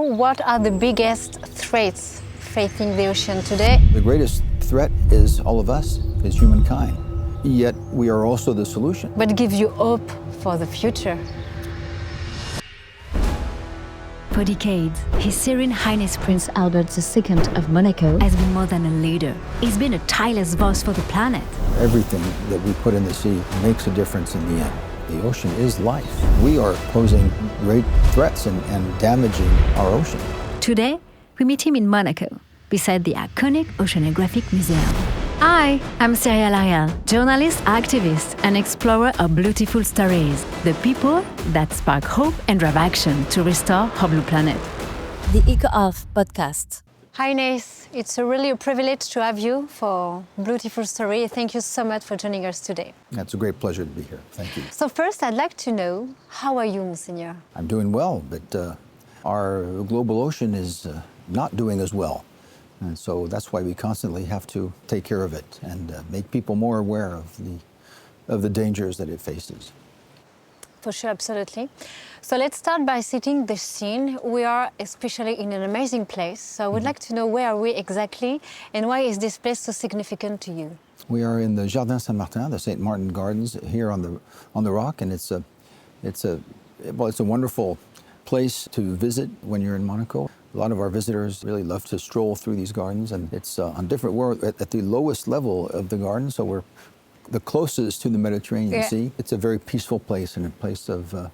What are the biggest threats facing the ocean today? The greatest threat is all of us, is humankind. Yet we are also the solution. What gives you hope for the future? For decades, His Serene Highness Prince Albert II of Monaco has been more than a leader. He's been a tireless voice for the planet. Everything that we put in the sea makes a difference in the end. The ocean is life. We are posing great threats and damaging our ocean. Today, we meet him in Monaco, beside the iconic Oceanographic Museum. Hi, I'm Cyrielle Hariel, journalist, activist, and explorer of Bluetiful Stories, the people that spark hope and drive action to restore our blue planet. The ECOALF podcast. Hi Inès, it's really a privilege to have you for Bluetiful Story. Thank you so much for joining us today. It's a great pleasure to be here. Thank you. So first, I'd like to know, how are you, Monseigneur? I'm doing well, but our global ocean is not doing as well. And so that's why we constantly have to take care of it and make people more aware of the dangers that it faces. For sure, absolutely. So let's start by setting the scene. We are especially in an amazing place. So I would like to know, where are we exactly and why is this place so significant to you? We are in the Jardin Saint-Martin, the St. Martin Gardens here on the rock, and it's a wonderful place to visit when you're in Monaco. A lot of our visitors really love to stroll through these gardens, and it's on different, we're at the lowest level of the garden, so we're the closest to the Mediterranean Sea. It's a very peaceful place and a place of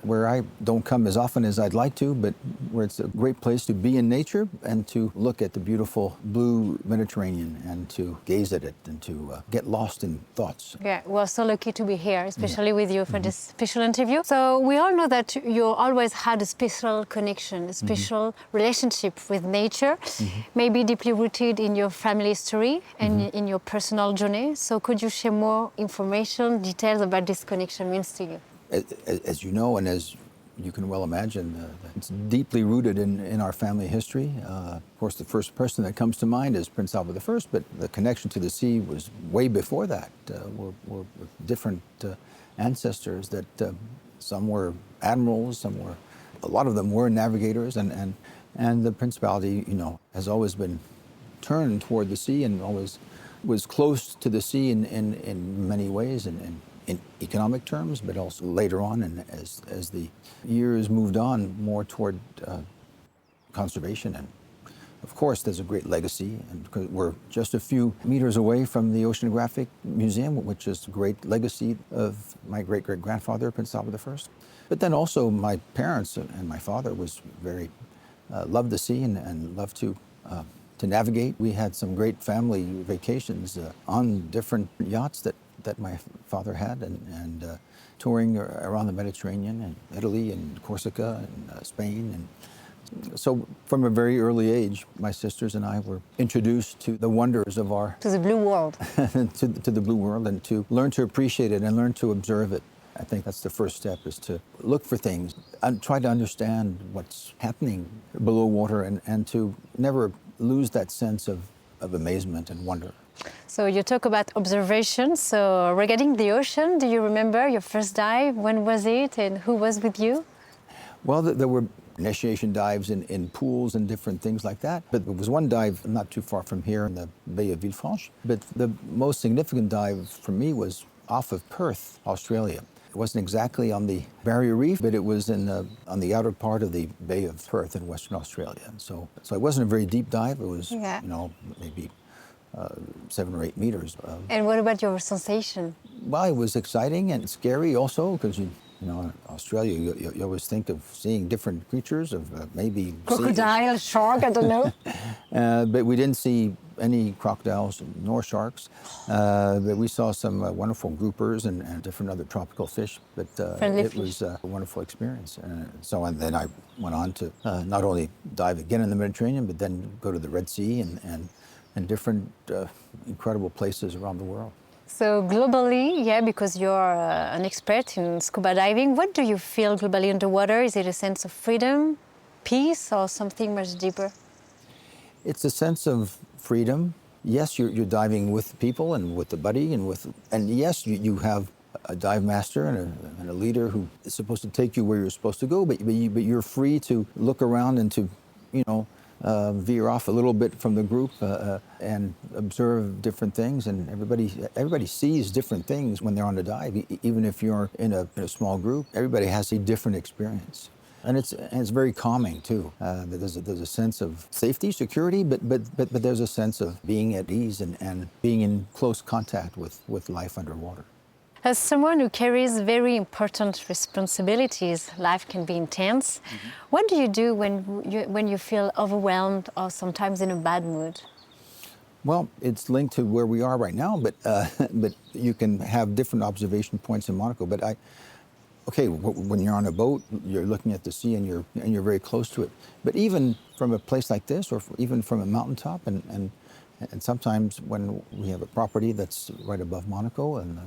where I don't come as often as I'd like to, but where it's a great place to be in nature and to look at the beautiful blue Mediterranean and to gaze at it and to get lost in thoughts. Yeah, we're so lucky to be here, especially with you for this special interview. So we all know that you always had a special connection, a special relationship with nature, maybe deeply rooted in your family history and in your personal journey. So could you share more information, details about this connection means to you? As you know, and as you can well imagine, it's deeply rooted in our family history. Of course, the first person that comes to mind is Prince Albert I, but the connection to the sea was way before that. We're different ancestors that some were admirals, a lot of them were navigators, and the principality, has always been turned toward the sea and always was close to the sea in many ways, and in economic terms, but also later on, and as the years moved on more toward conservation. And of course, there's a great legacy, and we're just a few meters away from the Oceanographic Museum, which is a great legacy of my great-great-grandfather, Prince Albert I. But then also my parents and my father was very, loved the sea and loved to navigate. We had some great family vacations on different yachts that my father had, and touring around the Mediterranean and Italy and Corsica and Spain. And so from a very early age, my sisters and I were introduced to the wonders of To the blue world. to the blue world, and to learn to appreciate it and learn to observe it. I think that's the first step, is to look for things and try to understand what's happening below water, and to never lose that sense of amazement and wonder. So you talk about observation. So regarding the ocean, do you remember your first dive? When was it and who was with you? Well, there were initiation dives in pools and different things like that. But there was one dive not too far from here in the Bay of Villefranche. But the most significant dive for me was off of Perth, Australia. It wasn't exactly on the Barrier Reef, but it was on the outer part of the Bay of Perth in Western Australia. And so it wasn't a very deep dive. It was, maybe 7 or 8 meters. And what about your sensation? Well, it was exciting and scary also, because in Australia, you always think of seeing different creatures, of maybe crocodile, shark, I don't know. But we didn't see any crocodiles nor sharks. But we saw some wonderful groupers and different other tropical fish. But it was a wonderful experience. And then I went on to not only dive again in the Mediterranean, but then go to the Red Sea and different incredible places around the world. So globally, because you're an expert in scuba diving, what do you feel globally underwater? Is it a sense of freedom, peace, or something much deeper? It's a sense of freedom. Yes, you're diving with people and with the buddy, and yes, you have a dive master and a leader who is supposed to take you where you're supposed to go, but you're free to look around and to, veer off a little bit from the group and observe different things. And everybody sees different things when they're on a dive. Even if you're in a small group, everybody has a different experience. And it's very calming too. There's a sense of safety, security, but there's a sense of being at ease and being in close contact with life underwater. As someone who carries very important responsibilities, life can be intense. Mm-hmm. What do you do when you feel overwhelmed or sometimes in a bad mood? Well, it's linked to where we are right now, but you can have different observation points in Monaco. But when you're on a boat, you're looking at the sea and you're very close to it. But even from a place like this, or even from a mountaintop, and sometimes when we have a property that's right above Monaco and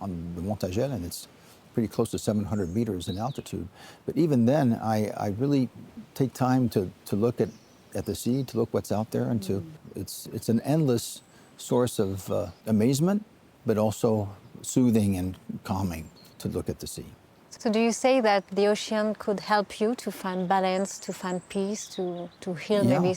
on the Montagel, and it's pretty close to 700 meters in altitude. But even then, I really take time to look at the sea, to look what's out there, and it's an endless source of amazement, but also soothing and calming to look at the sea. So do you say that the ocean could help you to find balance, to find peace, to heal maybe?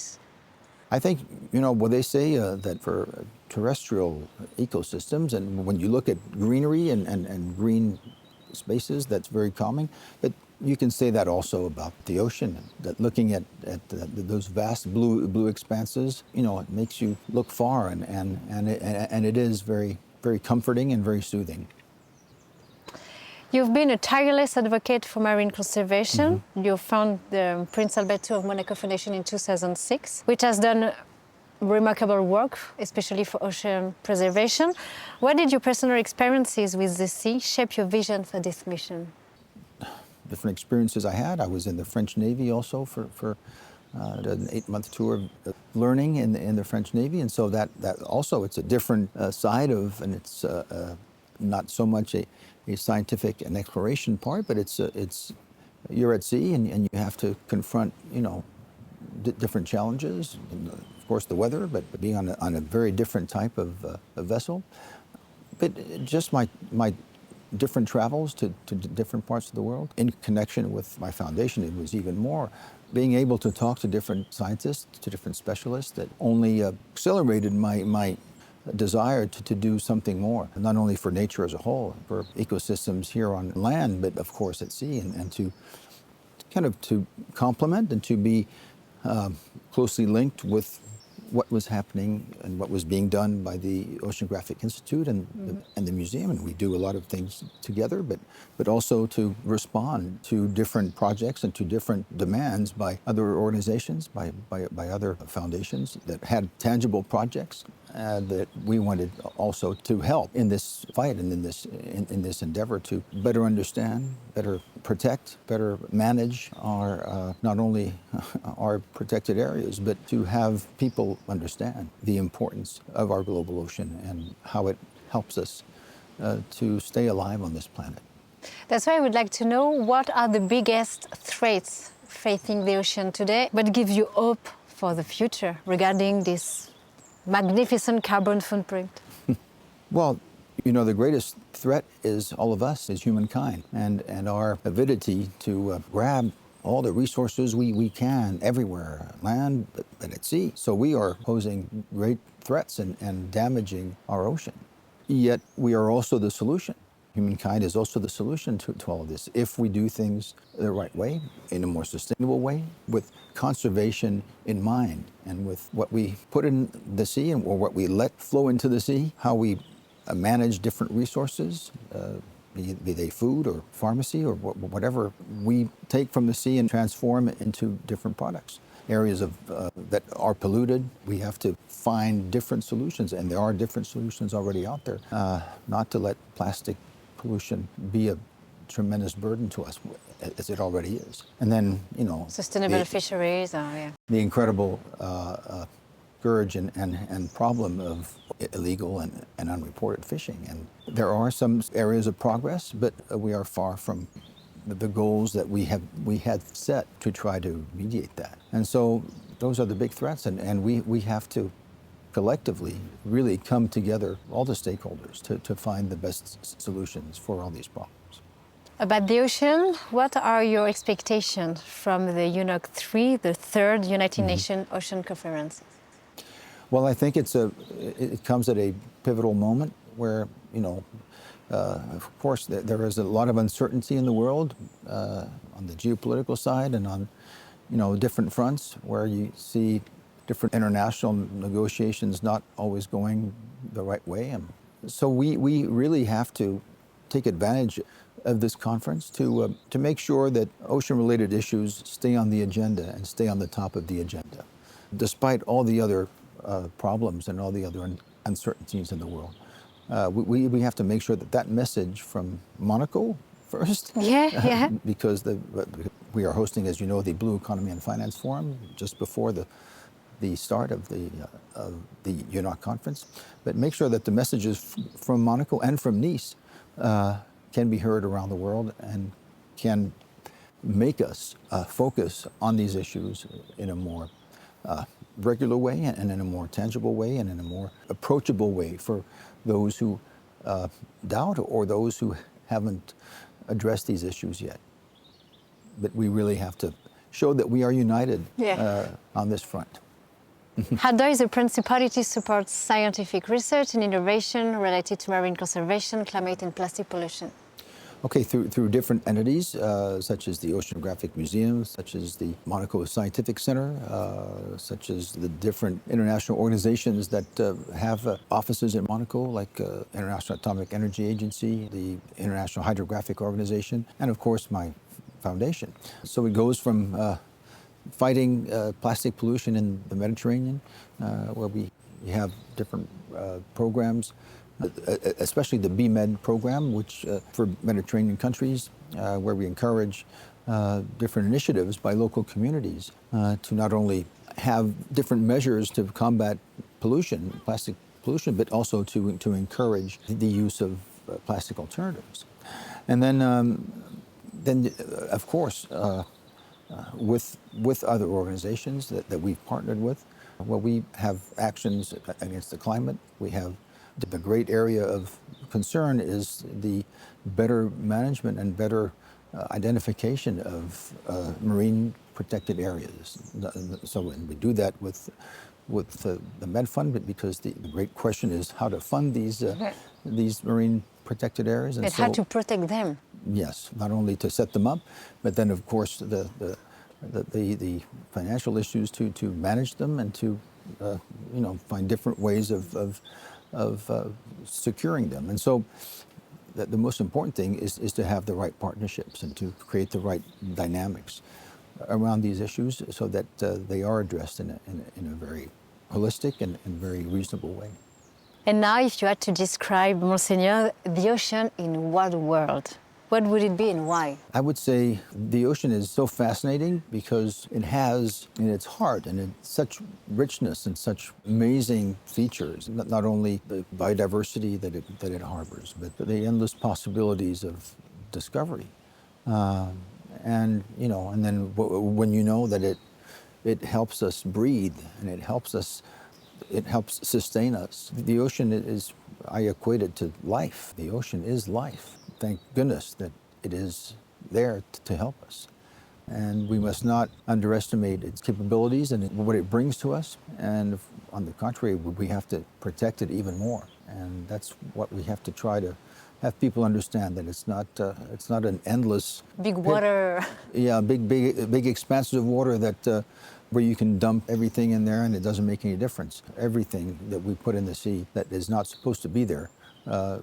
I think, what they say that for terrestrial ecosystems, and when you look at greenery and green spaces, that's very calming. But you can say that also about the ocean, that looking at those vast blue expanses, it makes you look far, and it is very, very comforting and very soothing. You've been a tireless advocate for marine conservation. Mm-hmm. You founded the Prince Albert II of Monaco Foundation in 2006, which has done remarkable work, especially for ocean preservation. What did your personal experiences with the sea shape your vision for this mission? Different experiences I had. I was in the French Navy also for an 8-month tour of learning in the French Navy, and so that also it's a different side of, and it's not so much a scientific and exploration part, but it's you're at sea and you have to confront different challenges, and of course the weather, but being on a very different type of vessel. But just my different travels to different parts of the world in connection with my foundation, it was even more being able to talk to different scientists, to different specialists, that only accelerated my desire to do something more, not only for nature as a whole, for ecosystems here on land, but of course at sea, and to kind of to complement and to be closely linked with what was happening and what was being done by the Oceanographic Institute and the museum. And we do a lot of things together, but also to respond to different projects and to different demands by other organizations, by other foundations that had tangible projects that we wanted also to help in this fight and in this endeavor to better understand, better protect, better manage our not only our protected areas, but to have people understand the importance of our global ocean and how it helps us to stay alive on this planet. That's why I would like to know, what are the biggest threats facing the ocean today, but give you hope for the future regarding this magnificent carbon footprint? Well, the greatest threat is all of us as humankind, and our avidity to grab all the resources we can everywhere, land, but at sea. So we are posing great threats and damaging our ocean. Yet we are also the solution. Humankind is also the solution to all of this if we do things the right way, in a more sustainable way, with conservation in mind, and with what we put in the sea or what we let flow into the sea, how we manage different resources, be they food or pharmacy or whatever we take from the sea and transform it into different products. Areas that are polluted, we have to find different solutions, and there are different solutions already out there, not to let plastic pollution be a tremendous burden to us, as it already is. And then, sustainable fisheries, the incredible scourge and problem of illegal and unreported fishing. And there are some areas of progress, but we are far from the goals that we had set to try to mediate that. And so those are the big threats, and we have to collectively really come together, all the stakeholders, to find the best solutions for all these problems. About the ocean, what are your expectations from the UNOC 3, the third United Nations Ocean Conference? Well, I think it comes at a pivotal moment where, of course, there is a lot of uncertainty in the world on the geopolitical side and on, different fronts where you see different international negotiations not always going the right way. And so we really have to take advantage of this conference to make sure that ocean-related issues stay on the agenda and stay on the top of the agenda, despite all the other problems and all the other uncertainties in the world. We have to make sure that message from Monaco first, because we are hosting, as you know, the Blue Economy and Finance Forum just before the start of the UNOC conference, but make sure that the messages from Monaco and from Nice can be heard around the world and can make us focus on these issues in a more regular way and in a more tangible way and in a more approachable way for those who doubt or those who haven't addressed these issues yet. But we really have to show that we are united on this front. How does the Principality support scientific research and innovation related to marine conservation, climate and plastic pollution? Okay, through different entities, such as the Oceanographic Museum, such as the Monaco Scientific Center, such as the different international organizations that have offices in Monaco, like International Atomic Energy Agency, the International Hydrographic Organization, and of course my foundation. So it goes from fighting plastic pollution in the Mediterranean, where we have different programs, especially the BMED program, which for Mediterranean countries, where we encourage different initiatives by local communities to not only have different measures to combat pollution, plastic pollution, but also to encourage the use of plastic alternatives. And then of course, with other organizations that we've partnered with, where we have actions against the climate. We have the great area of concern is the better management and better identification of marine protected areas. So we do that with the Med Fund, but because the great question is how to fund these marine protected areas. And how to protect them. Yes, not only to set them up, but then of course the financial issues to manage them and to find different ways of securing them. And so the most important thing is to have the right partnerships and to create the right dynamics around these issues so that they are addressed in a very holistic and very reasonable way. And now if you had to describe, Monseigneur, the ocean in one word, what would it be and why? I would say the ocean is so fascinating because it has in its heart and such richness and such amazing features, not only the biodiversity that it harbors, but the endless possibilities of discovery. And then when you know that it helps us breathe and it helps sustain us. The ocean is, I equate it to life. The ocean is life. Thank goodness that it is there to help us. And we must not underestimate its capabilities and what it brings to us. And on the contrary, we have to protect it even more. And that's what we have to try to have people understand, that it's not an endless big water. Big expanses of water that where you can dump everything in there and it doesn't make any difference. Everything that we put in the sea that is not supposed to be there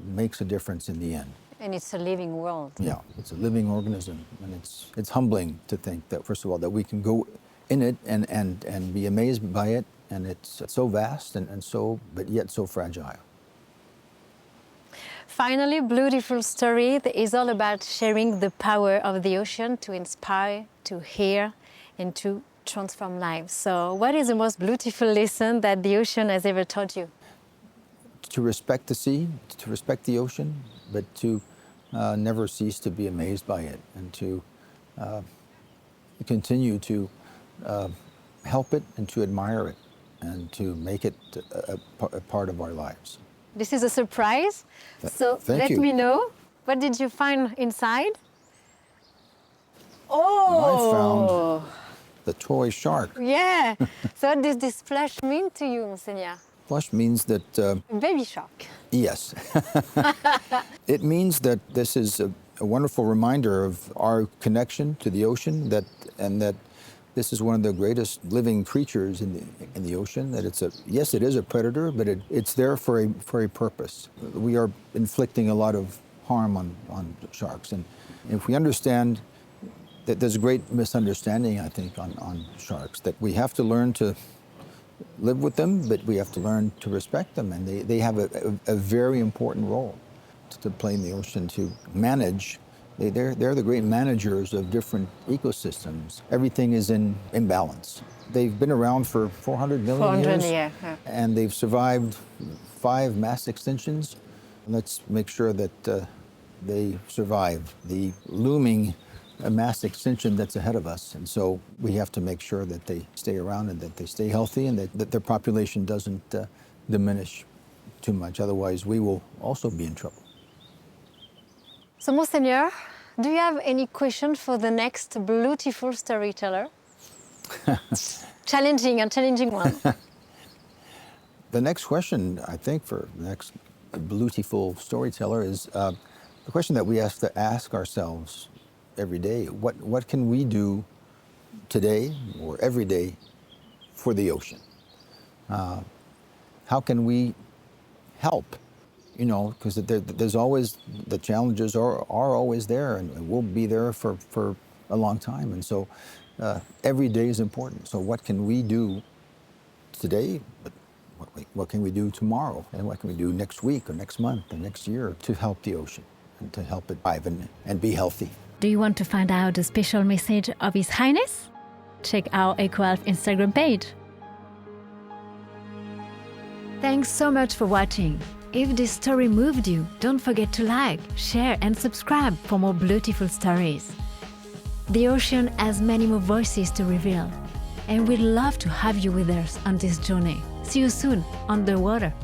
makes a difference in the end. And it's a living world. Yeah, it's a living organism, and it's humbling to think that, first of all, that we can go in it and be amazed by it, and it's so vast and so, but yet so fragile. Finally, Bluetiful Story is all about sharing the power of the ocean to inspire, to heal, and to transform lives. So what is the most beautiful lesson that the ocean has ever taught you? To respect the sea, to respect the ocean, but to never cease to be amazed by it, and to continue to help it and to admire it, and to make it a part of our lives. This is a surprise. So Thank let you. me know. What did you find inside? I Oh! found the toy shark. Yeah. So what does this flesh mean to you, Monseigneur? Flush means that, Baby shark. yes. It means that this is a wonderful reminder of our connection to the ocean, and that this is one of the greatest living creatures in the ocean. That yes, it is a predator, but it's there for a purpose. We are inflicting a lot of harm on sharks, and if we understand that, there's a great misunderstanding, I think, on sharks, that we have to learn to live with them, but we have to learn to respect them, and they have a very important role to play in the ocean, to manage. They're the great managers of different ecosystems. Everything is in balance. They've been around for 400 million 400 years, years, yeah. and they've survived 5 mass extinctions. Let's make sure that they survive the looming mass extinction that's ahead of us. And so we have to make sure that they stay around and that they stay healthy, and that their population doesn't diminish too much. Otherwise, we will also be in trouble. So, Monseigneur, do you have any question for the next Bluetiful storyteller? challenging one. The next question, I think, for the next Bluetiful storyteller is the question that we have to ask ourselves every day. What can we do today or every day for the ocean? How can we help? You know, because there's always, the challenges are always there, and will be there for a long time. And so every day is important. So what can we do today? But what can we do tomorrow? And what can we do next week or next month or next year to help the ocean and to help it thrive and be healthy? Do you want to find out the special message of His Highness? Check our ECOALF Instagram page. Thanks so much for watching. If this story moved you, don't forget to like, share and subscribe for more Bluetiful stories. The ocean has many more voices to reveal, and we'd love to have you with us on this journey. See you soon, underwater.